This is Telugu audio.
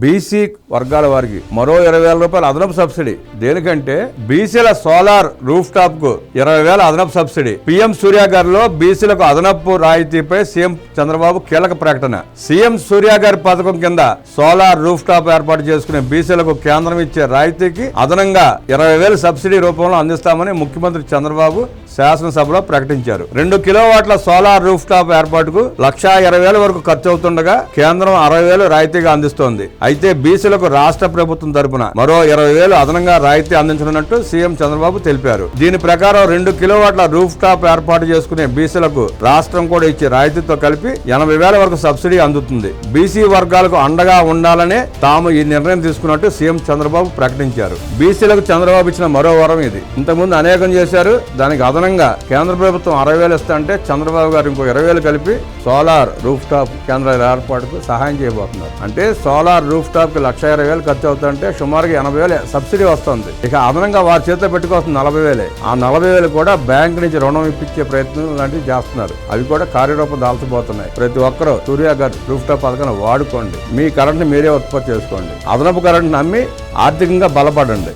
బీసీ వర్గాల వారికి మరో 20,000 రూపాయలు అదనపు సబ్సిడీ. దేనికంటే బీసీల సోలార్ రూఫ్ టాప్ కు 20,000 అదనపు సబ్సిడీ. పీఎం సూర్యాగర్ లో బీసీలకు అదనపు రాయితీపై సీఎం చంద్రబాబు కీలక ప్రకటన. సీఎం సూర్యాగర్ పథకం కింద సోలార్ రూఫ్ టాప్ ఏర్పాటు చేసుకునే బీసీలకు కేంద్రం ఇచ్చే రాయితీకి అదనంగా 20,000 సబ్సిడీ రూపంలో అందిస్తామని ముఖ్యమంత్రి చంద్రబాబు శాసనసభలో ప్రకటించారు. 2 కిలోవాట్ల సోలార్ రూఫ్ టాప్ ఏర్పాటుకు 1,20,000 వరకు ఖర్చు అవుతుండగా కేంద్రం 60,000 రాయితీగా అందిస్తోంది. అయితే బీసీలకు రాష్ట్ర ప్రభుత్వం తరపున మరో 20,000 అదనంగా రాయితీ అందించనున్నట్టు సీఎం చంద్రబాబు తెలిపారు. దీని ప్రకారం 2 కిలోవాట్ల రూఫ్ టాప్ ఏర్పాటు చేసుకునే బీసీలకు రాష్ట్రం కూడా ఇచ్చే రాయితీతో కలిపి 80,000 వరకు సబ్సిడీ అందుతుంది. బీసీ వర్గాలకు అండగా ఉండాలనే తాము ఈ నిర్ణయం తీసుకున్నట్టు సీఎం చంద్రబాబు ప్రకటించారు. బీసీలకు చంద్రబాబు ఇచ్చిన మరో వరం ఇది. ఇంతకుముందు అనేకం చేశారు. దానికి అదనంగా కేంద్ర ప్రభుత్వం 60,000 ఇస్తా అంటే చంద్రబాబు గారు ఇంకో 20,000 కలిపి సోలార్ రూఫ్ టాప్ కేంద్రాల ఏర్పాటుకు సహాయం చేయబోతున్నారు. అంటే సోలార్ రూఫ్ టాప్ కి 1,20,000 ఖర్చు అవుతుంటే సుమారుగా 80,000 సబ్సిడీ వస్తుంది. ఇక అదనంగా వారి చేతిలో పెట్టుకోవాల్సిన 40,000. ఆ 40,000 కూడా బ్యాంక్ నుంచి రుణం ఇప్పించే ప్రయత్నం లాంటివి చేస్తున్నారు. అవి కూడా కార్యరూపం దాల్చబోతున్నాయి. ప్రతి ఒక్కరూ సూర్యాగర్ రూఫ్ టాప్ పథకాన్ని వాడుకోండి. మీ కరెంట్ని మీరే ఉత్పత్తి చేసుకోండి. అదనపు కరెంట్ని నమ్మి ఆర్థికంగా బలపడండి.